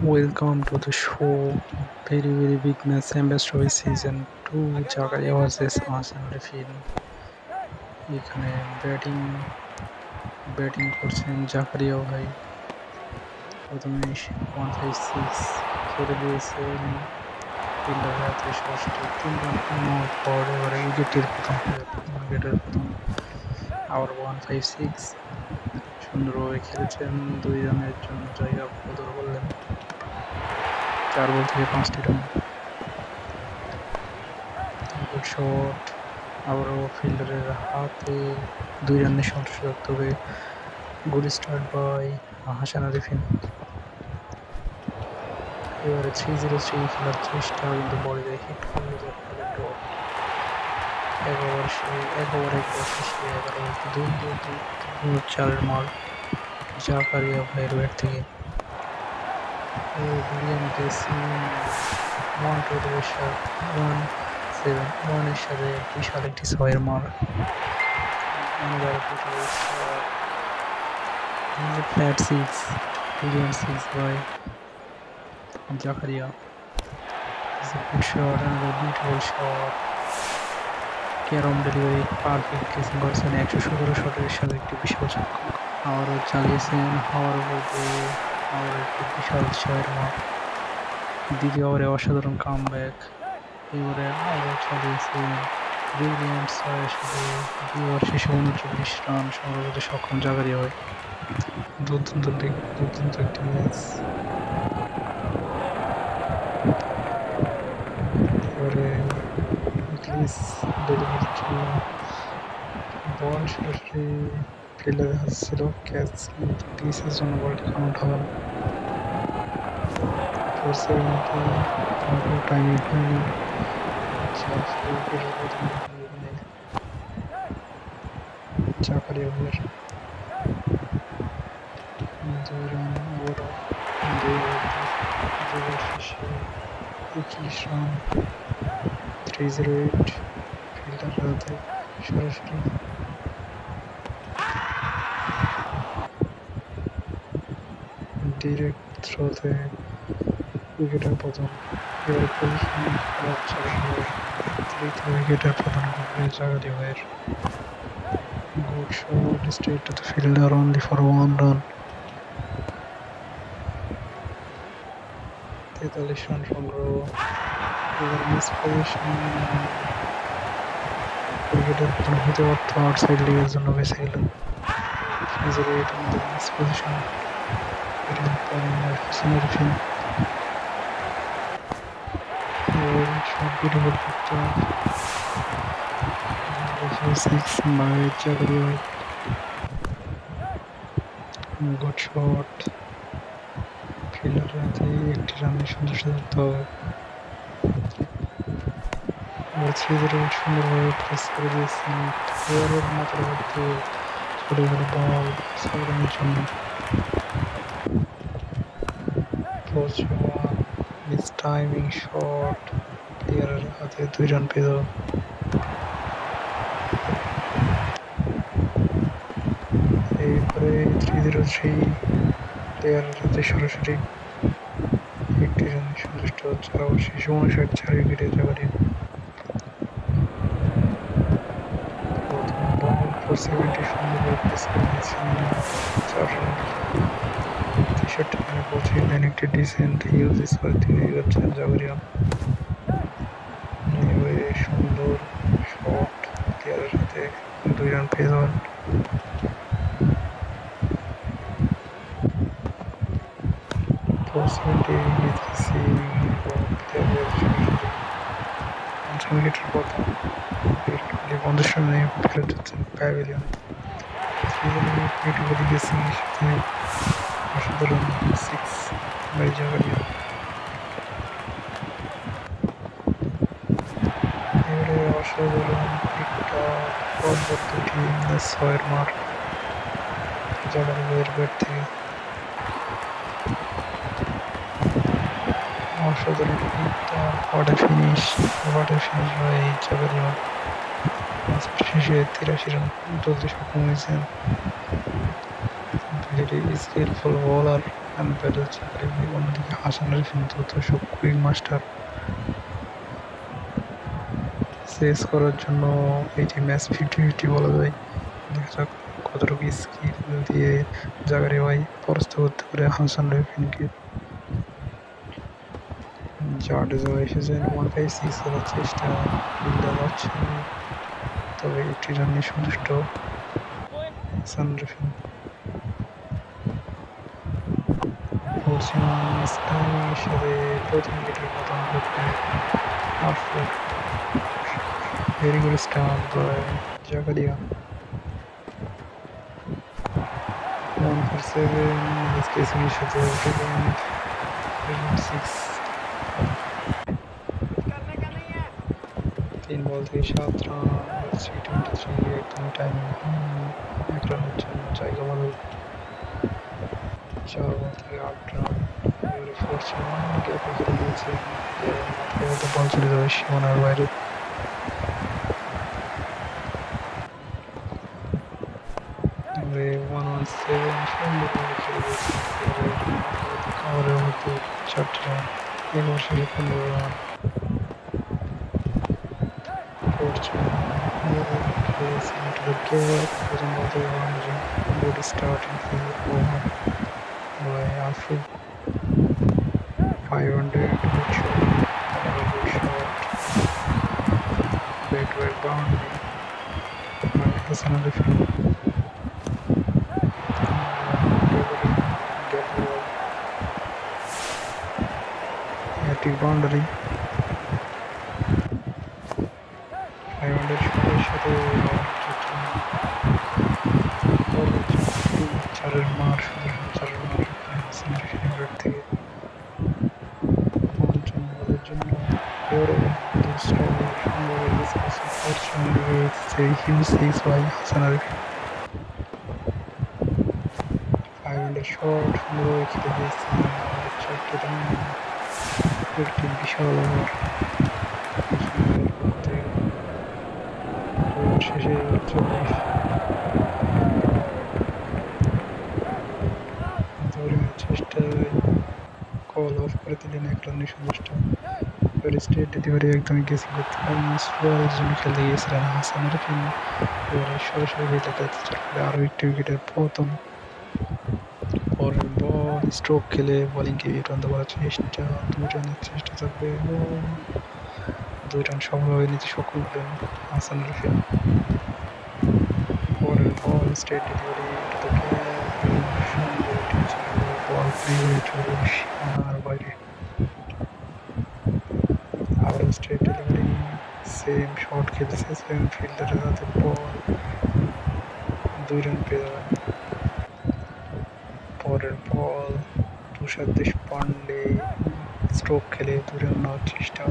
Welcome to the show. Very big match, Best of season 2 Zakaria versus Ahsan Arifin. এখানে batting করছেন জাকারিয়া ভাই। প্রথমে 156 ছেড়ে দিয়েছেন ফিল্ডারের হাতে, ষষ্ঠে 3 রান আউট পর এবারে উইকেটের প্রথম আবার 156 সুন্দরভাবে খেলেছেন, 2 রানের জন্য জায়গা বদল করলেন। 4 বল থেকে 5টি রান। গুড শট, আবারও ফিল্ডারের হাতে 2 রানে সন্তুষ্ট, তবে good start by Hasan Arifin. এবারে 3-0 খেলার চেষ্টা, কিন্তু বলে হিট করলে যার ফলে ড্রপ। 1 ওভার শেষে 11 মার জাকারিয়া ভাইয়ের ব্যাট থেকে। ব্রিলিয়ান্ট ড্রেসিং 1 এর সাথে বিশাল একটি 6-এর মার। Flat 6, brilliant 6 by Zakaria. Good shot, beautiful shot, carrom delivery, perfect কেসিং করেছেন। 117 শটের সাথে একটি বিশাল ছক্কা। আবারও চালিয়েছেন হাওয়ার উপরে, আবার একটি বিশাল 6-এর মার। দ্বিতীয় ওভারে অসাধারণ কামব্যাক। এবারে আবারও চালিয়েছেন ব্রিলিয়ান্ট 6-এর সাথে 2 ওভার শেষে 39 রান সংগ্রহ করতে সক্ষম জাকারিয়া ভাই। দুর্দান্ত একটি ম্যাচ। এবারে ডেলিভারির জন্য বল সরাসরি ফিল্ডারের হাতে ছিল, ক্যাচ কিন্তু ক্রিসের জন্য বলটি কাউন্ট হল। 470 টাইমিং হয়নি। জাকারিয়া ভাইয়ের 2 রান, আবারও 2 ওভার শেষে 21 রান। 308 ফিল্ডারের হাতে সরাসরি ডিরেক্ট থ্রোতে উইকেটের পতন। এবার পজিশন খারাপ চালানোর তৃতীয় উইকেটের পতন ঘটবে জাকারিয়া ভাইয়ের। Good shot straight to the fielder, only for 1 run. 43 run সংগ্রহ। এবার মিস পজিশন, উইকেটের পতন হতে পারত, আউটসাইড লেগের জন্য বেঁচে গেল। 308 আমাদের miss position. Hasan Arifin beautiful picture, 6 by Zakaria ভাই। গুড শট, ফিল্ডারের হাতে 1টি রানে সন্তুষ্ট করতে হবে। 308 সুন্দরভাবে প্রেস করে দিয়েছেন, ওভারের মাথার মধ্যে চলে গেল বল 6 রানের জন্য। মিস টাইমিং শট, প্লেয়ারের হাতে 2 রান পেল। এরপরে 303 প্লেয়ারের হাতে সরাসরি 1টি রানে সন্তুষ্ট, 4 ওভার শেষে 59 4 উইকেটে জাকারিয়া। প্রথম বল 470 সুন্দরভাবে প্রেস করে দিয়েছেন, 4 রান। 63 রানে পৌঁছে একটি ডিসেন্ট হিউজ স্কোর তিনি এগোচ্ছেন জাকারিয়া। সুন্দর শট, প্লেয়ারের সাথে 2 রান পেয়ে যাবেন। উইকেটের পতন, 50 রানে ফেরত যাচ্ছেন প্যাভিলিয়ন। অসাধারণ 6 বাই জাকারিয়া। এবারে অসাধারণ একটা পরবর্তী 6-এর মার জাকারিয়ার ব্যাট থেকে। অসাধারণ ওয়াটার ফিনিশ বাই জাকারিয়া। শেষে 83 রান তুলতে সক্ষম হয়েছেন। ভেরি স্কিলফুল বোলার রান পেল জাকারি ভাই। অন্যদিকে হাসান আরিফিন দ্রুত কুইক মাস্টার চেস করার জন্য এই যে ম্যাচ 50-50 বলা যায়। দেখা যাক কতটুকু স্কিল দিয়ে জাকারি ভাই পরাস্ত করতে পারে হাসান আরিফিনকে। জাডেজা এসেছেন 156 খেলার চেষ্টা, ফিল্ডার যাচ্ছে, তবে একটি রানে সন্তুষ্ট হাসান আরিফিন। টাইমের সাথে প্রথম উইকেটের পতন করতে আউটফুট। Very good start by Zakaria. 1 for 7 কেসিংয়ের সাথে 6। 3 বল থেকে 7 রান, 323 একদম টাইমিং। 1 রানের জন্য জায়গা বদল। 4 বল থেকে 8 রান। এবারে ফোর্স গ্যাপে খেলে দিয়েছে, মাথায় বল চলে যাবে সীমানার বাইরে। এবারে 117 সুন্দরভাবে খেলে দিয়েছে, খাবারের মধ্যে 4টি রান। এবার শেষে 15 রান। প্রথম বল থেকে boundary. Good starting over by Alfred. 500 good shot, another good shot, back boundary by Hassan Arifin. Epic boundary. 500 শটের সাথে চারের মার হাসান আরিফিনের ব্যাট থেকে পঞ্চম বলের জন্য huge 6 by Hasan Arifin. 500 shot সুন্দরভাবে খেলে দিয়েছে, 4টি রান, একটি বিশাল ওভার। শেষে 40 চেষ্টায় কল অফ করে দিলেন 1 রানের সন্তুষ্ট। স্টেট ডেলিভারি একদমই গেসিং করতে পারেন, স্লোয়ারের জন্য খেলতে গিয়েছিলেন হাসান আরিফিন। এবারে সরাসরি খেলতে চাইলে আরও একটি উইকেটের পতন। পরের বল স্ট্রোক খেলে বোলিংকে বিভ্রান্ত করার চেষ্টা, 2 রানের চেষ্টা থাকবে এবং 2 রান সফল হয়ে নিতে সক্ষম হলেন হাসান আরিফিন। পরের বল স্ট্রেট ডেলিভারি বল প্লে হয়ে চলে সীমানার বাইরে। আবারও স্ট্রেট ডেলিভারি, সেম শট খেলছে, সেম ফিল্ডারের হাতে বল, 2 রান পেয়ে যাবেন। পরের বল তুষার দেশপান্ডে স্ট্রোক খেলে 2 রান নেওয়ার চেষ্টা,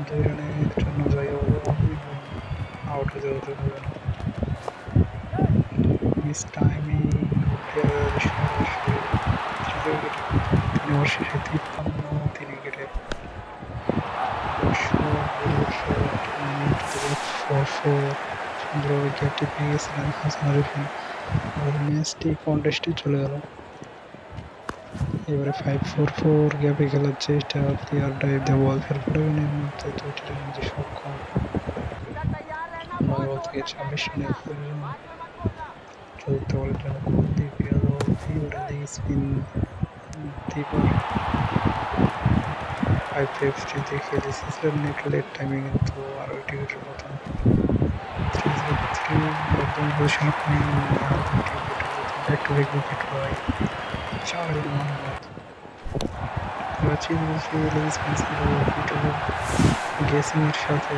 2 রানের জন্য জায়গা আউট হতে হতে হবে না। মিস টাইমিং, তিনি ওভার শেষে 53 3 উইকেটে 4-4 সুন্দরভাবে ক্যাপটি পেয়ে গেছিলেন হাসান আরিফিন। ম্যাচটি কন্টেস্টে চলে গেল। এবারে 5-4 গ্যাপে খেলার চেষ্টা, প্লেয়ার ডাইভ দিয়ে বল ফেরফটাবেনের মধ্যে 2টি রান নিতে সক্ষম। 9 বল থেকে 26 রানের প্রয়োজন। চতুর্থ বলের জন্য কুলদীপ যাদব লেগ স্পিন দ্বিবার 5-3 খেলে দিয়েছিলেন একটু লেট টাইমে, কিন্তু আরও একটি উইকেটের মতন 3-3 একদম position back to back wicket হয় 4 মোহাম্মদ। গেসিংয়ের সাথে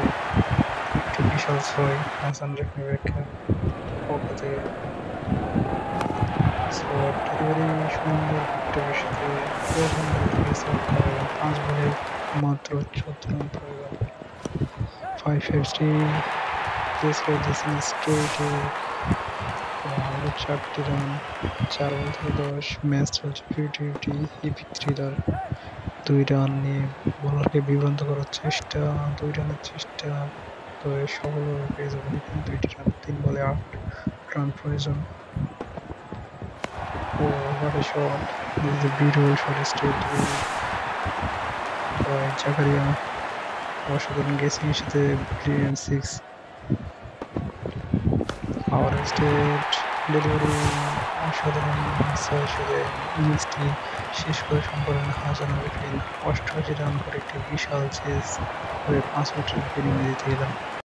একটি বিশাল 6 হাসান আরিফিনের ব্যাখ্যা পক্ষ থেকে। ডেলিভারি সুন্দর হিটের সাথে প্রথম বল থেকে 5 বলে মাত্র 14 রান প্রয়োজন। 5-3 প্লেস করে দিয়েছেন স্ট্রেটে, 4টি রান, 4 বল থেকে 10। ম্যাচ চলছে 50-50, ইপিক থ্রিলার। 2 রান নিয়ে বোলারকে বিভ্রান্ত করার চেষ্টা, 2 রানের চেষ্টা, তবে সফলভাবে পেয়ে যাবেন এখানে 2টি রান। 3 বলে 8 রান প্রয়োজন। what a shot. This is a beautiful shot straight by Zakaria. অসাধারণ গেসিংয়ের সাথে brilliant six. Our state delivery অসাধারণ সাথে ইনিংসটি শেষ করে সম্পূর্ণ হাসান আরিফিন 88 রান করে একটি বিশাল চেস করে 5 উইকেটের বিনিময়ে জিতে গেলেন।